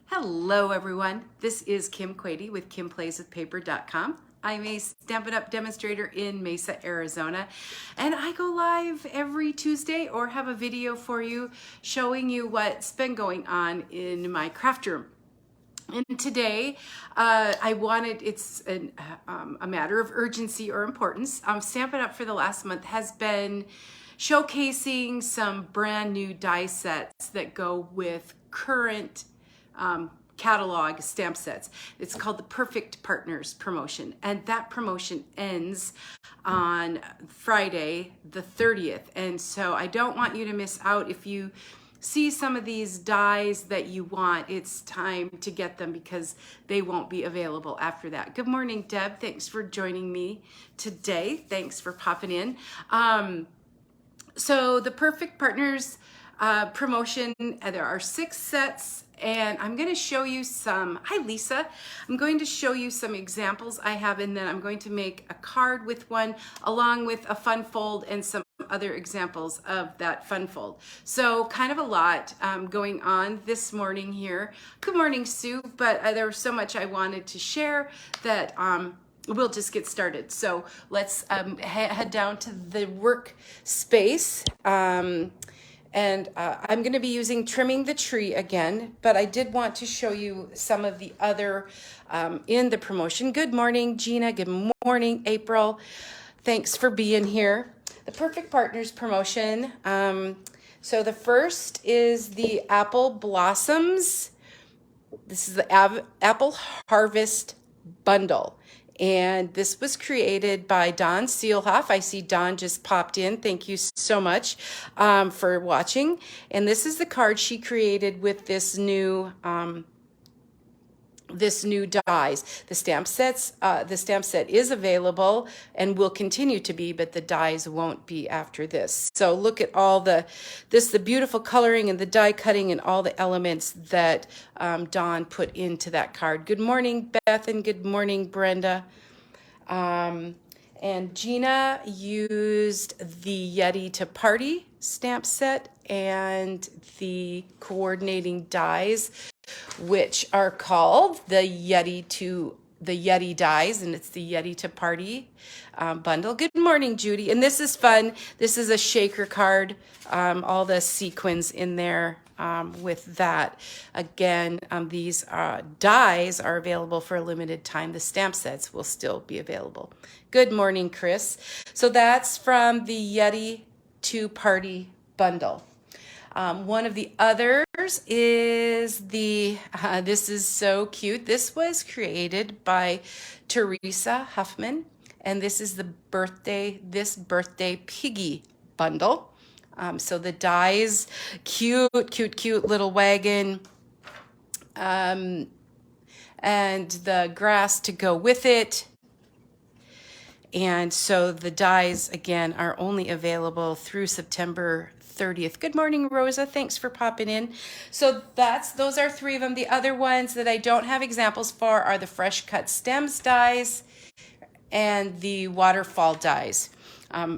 Hello everyone, this is Kim Quady with KimPlaysWithPaper.com. I'm a Stampin' Up! Demonstrator in Mesa, Arizona, and I go live every Tuesday or have a video for you showing you what's been going on in my craft room. And today, it's a matter of urgency or importance. Stampin' Up! For the last month has been showcasing some brand new die sets that go with current catalog stamp sets. It's called the Perfect Partners promotion, and that promotion ends on Friday the 30th. And so I don't want you to miss out. If you see some of these dies that you want, it's time to get them because they won't be available after that. Good morning, Deb. Thanks for joining me today. Thanks for popping in. So the Perfect Partners promotion, there are 6 sets, and I'm going to show you some. Hi, Lisa. I'm going to show you some examples I have, and then I'm going to make a card with one along with a fun fold and some other examples of that fun fold. So kind of a lot going on this morning here. Good morning, Sue. But there was so much I wanted to share that we'll just get started. So let's head down to the workspace. And I'm going to be using Trimming the Tree again, but I did want to show you some of the other in the promotion. Good morning, Gina. Good morning, April. Thanks for being here. The Perfect Partners promotion. So the first is the Apple Blossoms. This is the Apple Harvest Bundle. And this was created by Don Seelhoff. I see Don just popped in. Thank you so much for watching. And this is the card she created with this new dies. The stamp set is available and will continue to be, but the dies won't be after this. So look at all the beautiful coloring and the die cutting and all the elements that Dawn put into that card. Good morning, Beth, and good morning, Brenda. And Gina used the Yeti to Party stamp set and the coordinating dies, which are called the Yeti dies, and it's the Yeti to Party bundle. Good morning, Judy. And this is fun. This is a shaker card, all the sequins in there with that. Again, these dies are available for a limited time. The stamp sets will still be available. Good morning, Chris. So that's from the Yeti to Party bundle. One of the others is this is so cute. This was created by Teresa Huffman, and this is the birthday piggy bundle. So the dies, cute little wagon, and the grass to go with it. And so the dies, again, are only available through September 30th. Good morning, Rosa. Thanks for popping in. So those are 3 of them. The other ones that I don't have examples for are the Fresh Cut Stems dies and the Waterfall dies.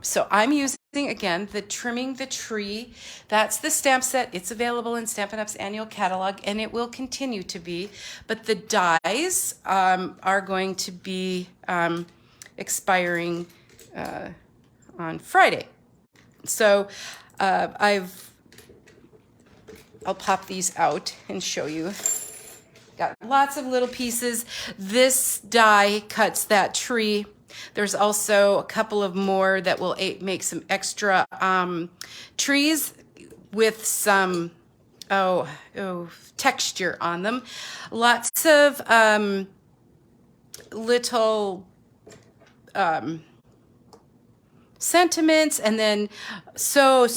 So I'm using, again, the Trimming the Tree. That's the stamp set. It's available in Stampin' Up's annual catalog, and it will continue to be. But the dies are going to be expiring on Friday. So I'll pop these out and show you. Got lots of little pieces. This die cuts that tree. There's also a couple of more that will make some extra trees with some texture on them. Lots of little sentiments, and then so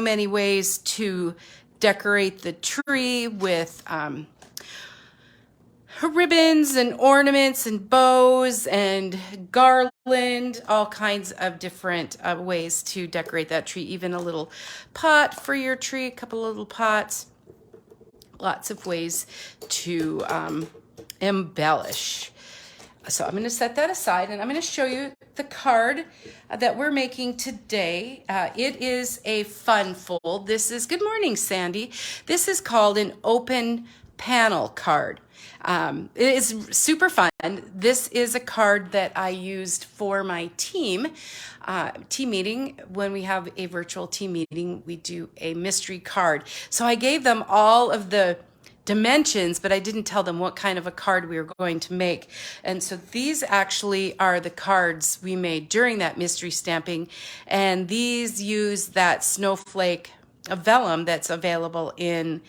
many ways to decorate the tree with ribbons and ornaments and bows and garland, all kinds of different ways to decorate that tree. Even a little pot for your tree, a couple of little pots. Lots of ways to embellish. So I'm going to set that aside, and I'm going to show you the card that we're making today. It is a fun fold. This is, good morning, Sandy. This is called an open panel card. It is super fun. This is a card that I used for my team meeting. When we have a virtual team meeting, we do a mystery card. So I gave them all of the dimensions, but I didn't tell them what kind of a card we were going to make. And so these actually are the cards we made during that mystery stamping. And these use that snowflake vellum that's available in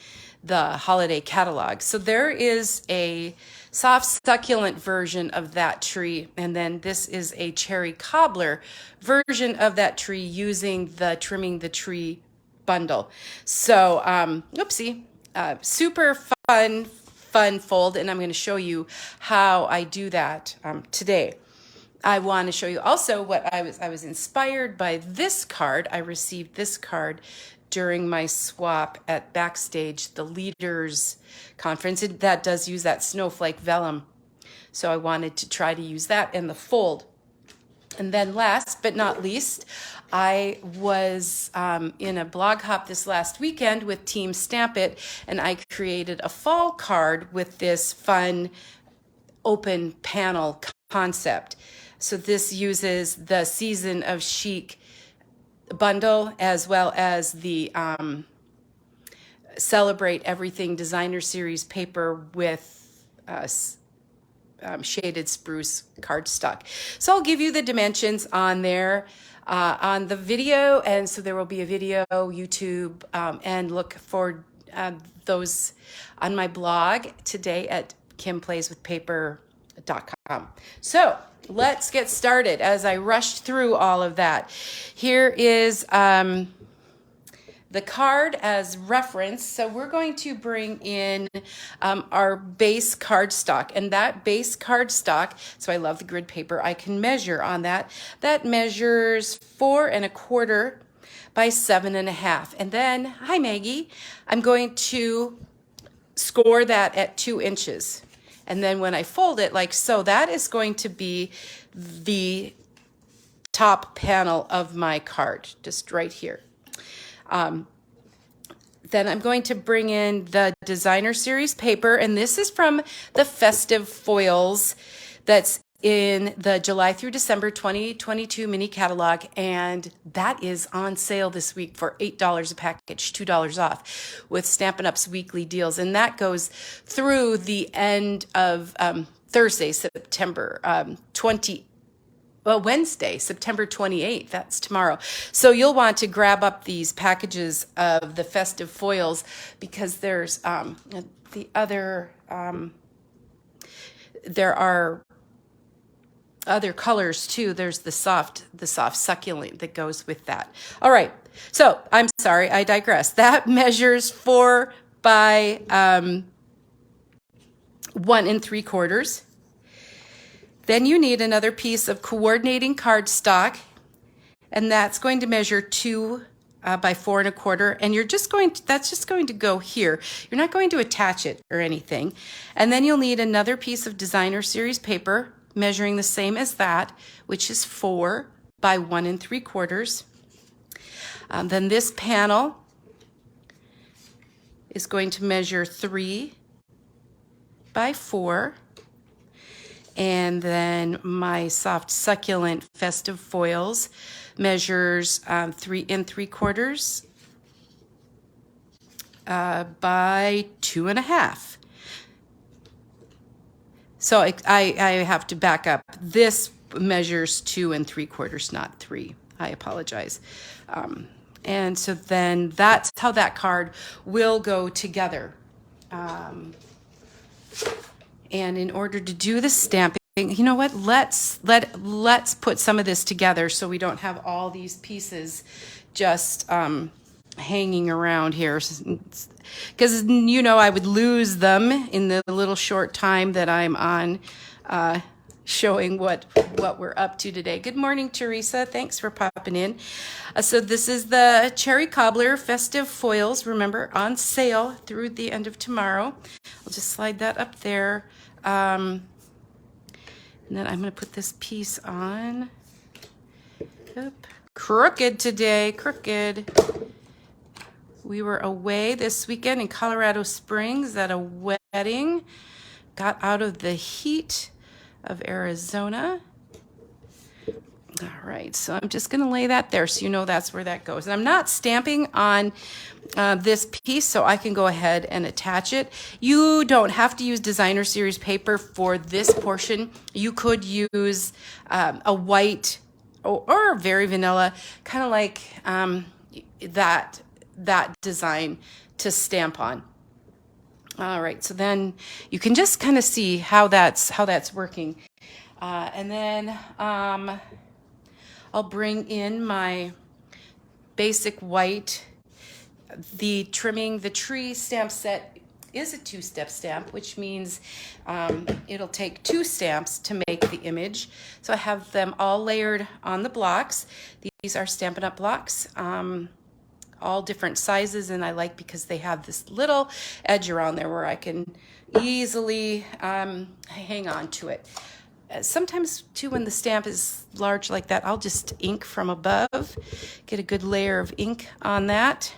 the holiday catalog. So there is a soft succulent version of that tree, and then this is a cherry cobbler version of that tree using the Trimming the Tree bundle. So oopsie, super fun fold, and I'm going to show you how I do that today. I want to show you also what I was inspired by this card. I received this card during my swap at Backstage, the Leaders Conference. That does use that snowflake vellum. So I wanted to try to use that in the fold. And then last but not least, I was in a blog hop this last weekend with Team Stamp It, and I created a fall card with this fun open panel concept. So this uses the Season of Chic bundle as well as the Celebrate Everything Designer Series paper with shaded spruce cardstock. So I'll give you the dimensions on there on the video, and so there will be a video, YouTube, and look for those on my blog today at kimplayswithpaper.com. So let's get started. As I rushed through all of that, here is the card as reference. So we're going to bring in our base cardstock, and that base cardstock, so I love the grid paper, I can measure on that. That measures 4 1/4 by 7 1/2. And then, hi Maggie, I'm going to score that at 2 inches. And then when I fold it like so, that is going to be the top panel of my card, just right here. Then I'm going to bring in the Designer Series paper, and this is from the Festive Foils that's in the July through December 2022 mini catalog, and that is on sale this week for $8 a package, $2 off with Stampin' Up's weekly deals, and that goes through the end of Thursday, September 28th. Well, Wednesday, September 28th, that's tomorrow. So you'll want to grab up these packages of the Festive Foils because there's the other, there are other colors too. There's the soft succulent that goes with that. All right, so I'm sorry, I digress. That measures 4 by 1 3/4. Then you need another piece of coordinating cardstock, and that's going to measure 2 by 4 1/4, and that's just going to go here. You're not going to attach it or anything. And then you'll need another piece of Designer Series paper measuring the same as that, which is 4 by 1 3/4. Then this panel is going to measure 3 by 4. And then my soft succulent Festive Foils measures 3 3/4 by 2 1/2. So I have to back up. This measures 2 3/4, not 3. I apologize. And so then that's how that card will go together. And in order to do the stamping, you know what? Let's put some of this together so we don't have all these pieces just hanging around here. Because I would lose them in the little short time that I'm on showing what we're up to today. Good morning, Teresa. Thanks for popping in. So this is the Cherry Cobbler Festive Foils, remember, on sale through the end of tomorrow. I'll just slide that up there. And then I'm going to put this piece on. Oop. Crooked today, crooked. We were away this weekend in Colorado Springs at a getting. Got out of the heat of Arizona. All right, so I'm just gonna lay that there so you know that's where that goes. And I'm not stamping on this piece, so I can go ahead and attach it. You don't have to use designer series paper for this portion. You could use a white or very vanilla, kind of like that design to stamp on. All right, so then you can just kind of see how that's working. And then I'll bring in my basic white. The Trimming the Tree stamp set is a two-step stamp, which means it'll take 2 stamps to make the image. So I have them all layered on the blocks. These are Stampin' Up! Blocks, all different sizes, and I like because they have this little edge around there where I can easily hang on to it. Sometimes too, when the stamp is large like that, I'll just ink from above, get a good layer of ink on that.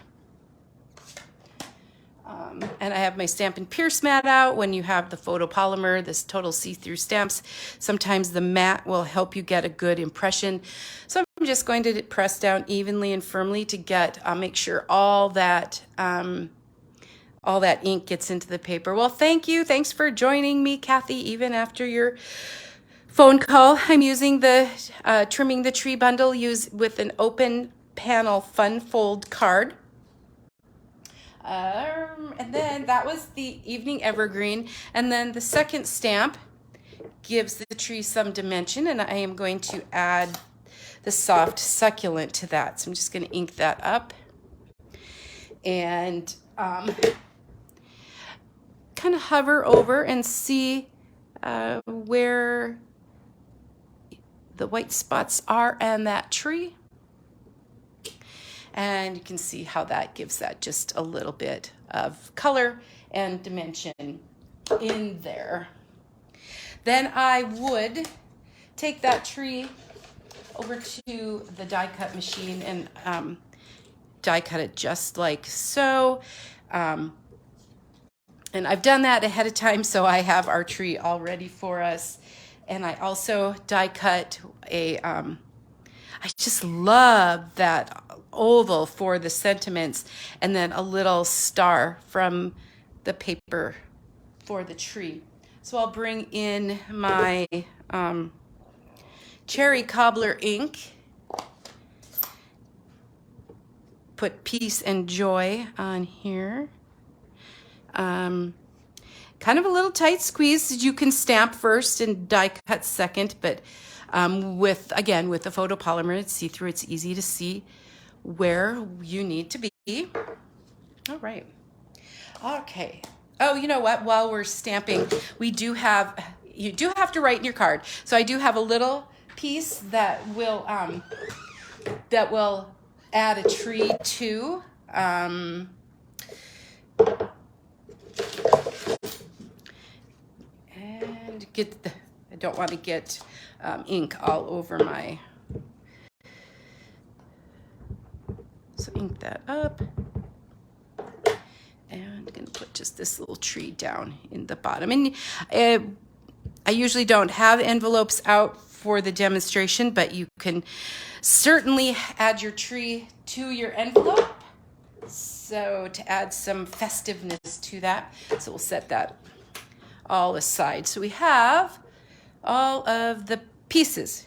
And I have my Stampin' Pierce mat out. When you have the photopolymer, this total see-through stamps, sometimes the mat will help you get a good impression. So I'm just going to press down evenly and firmly to get, make sure all that ink gets into the paper. Well, thank you. Thanks for joining me, Kathy, even after your phone call. I'm using the Trimming the Tree bundle with an open panel fun fold card. And then that was the Evening Evergreen. And then the second stamp gives the tree some dimension, and I am going to add the Soft Succulent to that. So I'm just going to ink that up and kind of hover over and see where the white spots are and that tree. And you can see how that gives that just a little bit of color and dimension in there. Then I would take that tree over to the die cut machine and die cut it just like so. And I've done that ahead of time, so I have our tree all ready for us. And I also die cut I just love that oval for the sentiments, and then a little star from the paper for the tree. So I'll bring in my Cherry Cobbler ink, put Peace and Joy on here. Kind of a little tight squeeze. You can stamp first and die cut second, but with the photopolymer, it's see-through, it's easy to see where you need to be. All right. Okay. Oh, you know what? While we're stamping, you do have to write in your card. So I do have a little piece that will add a tree to. And I don't want to get ink all over my. So ink that up. And I'm going to put just this little tree down in the bottom. And I usually don't have envelopes out for the demonstration, but you can certainly add your tree to your envelope. So to add some festiveness to that. So we'll set that all aside. So we have all of the pieces.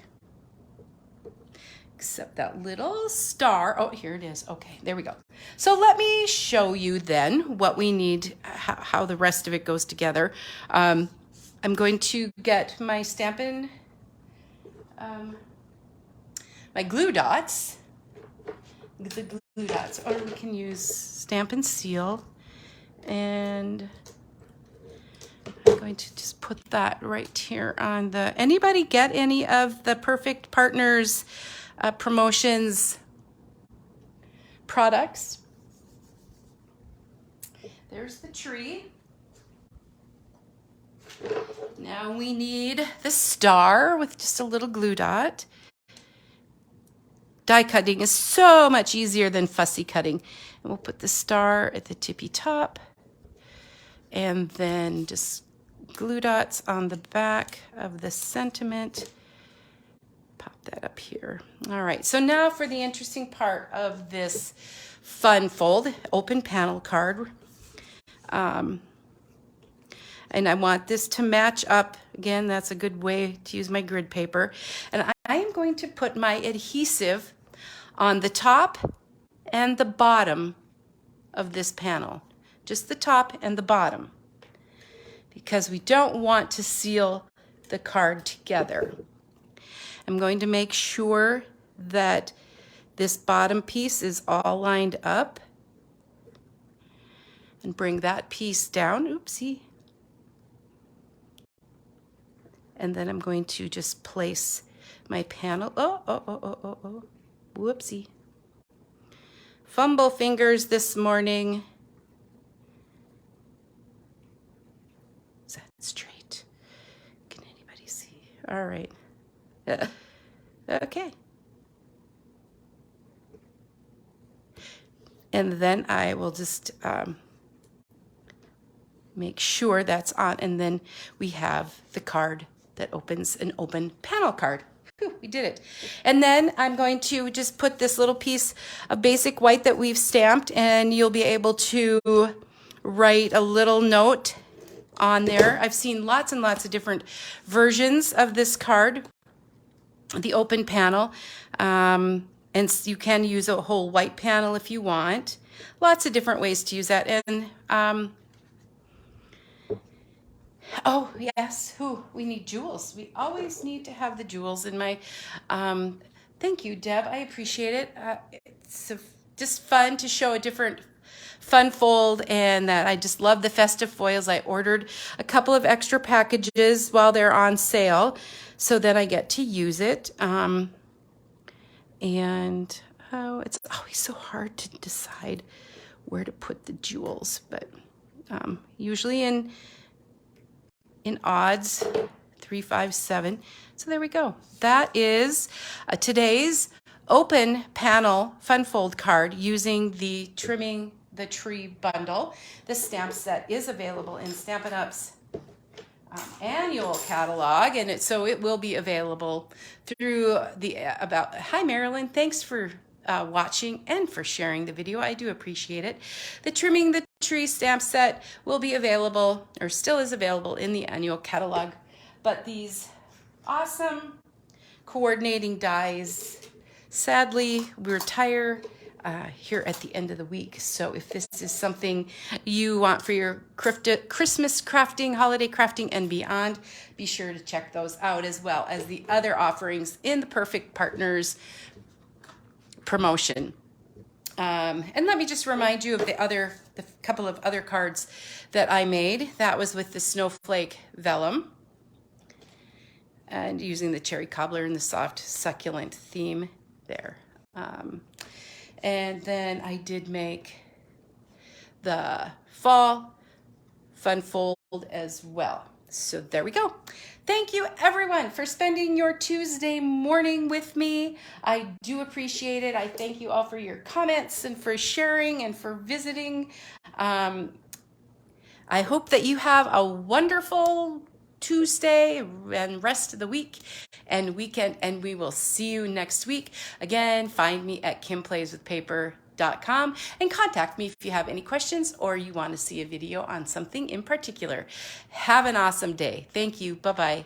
Except that little star. Oh, here it is. Okay, there we go. So let me show you then what we need, how the rest of it goes together. I'm going to get my Stampin', my glue dots, the glue dots, or we can use Stampin' Seal. And I'm going to just put that right here on the, anybody get any of the Perfect Partners promotions products? There's the tree. Now we need the star with just a little glue dot. Die cutting is so much easier than fussy cutting. And we'll put the star at the tippy top. And then just glue dots on the back of the sentiment. Pop that up here. All right, so now for the interesting part of this fun fold, open panel card. And I want this to match up. Again, that's a good way to use my grid paper. And I am going to put my adhesive on the top and the bottom of this panel. Just the top and the bottom, because we don't want to seal the card together. I'm going to make sure that this bottom piece is all lined up and bring that piece down. Oopsie. And then I'm going to just place my panel. Oh. Whoopsie. Fumble fingers this morning. Is that straight? Can anybody see? All right. Okay. And then I will just make sure that's on. And then we have the card that opens an open panel card. Whew, we did it. And then I'm going to just put this little piece of basic white that we've stamped, and you'll be able to write a little note on there. I've seen lots and lots of different versions of this card, the open panel. And you can use a whole white panel if you want. Lots of different ways to use that. And oh, yes. We need jewels. We always need to have the jewels in my, thank you, Deb. I appreciate it. It's just fun to show a different fun fold, and that I just love the festive foils. I ordered a couple of extra packages while they're on sale, so then I get to use it. And it's always so hard to decide where to put the jewels, but usually in odds, 3, 5, 7. So there we go. That is today's open panel fun fold card using the Trimming the Tree bundle. This stamp set is available in Stampin' Up's annual catalog, and so it will be available through the Hi Marilyn, thanks for watching and for sharing the video. I do appreciate it. The Trimming the Tree stamp set will be available, or still is available, in the annual catalog. But these awesome coordinating dies, sadly, we retire here at the end of the week. So if this is something you want for your Christmas crafting, holiday crafting, and beyond, be sure to check those out, as well as the other offerings in the Perfect Partners promotion. And let me just remind you of the couple of other cards that I made. That was with the Snowflake Vellum and using the Cherry Cobbler and the soft succulent theme there. And then I did make the Fall Fun Fold as well. So there we go. Thank you everyone for spending your Tuesday morning with me. I do appreciate it. I thank you all for your comments and for sharing and for visiting. I hope that you have a wonderful Tuesday and rest of the week and weekend, and we will see you next week. Again, find me at kimplayswithpaper.com and contact me if you have any questions or you want to see a video on something in particular. Have an awesome day. Thank you. Bye-bye.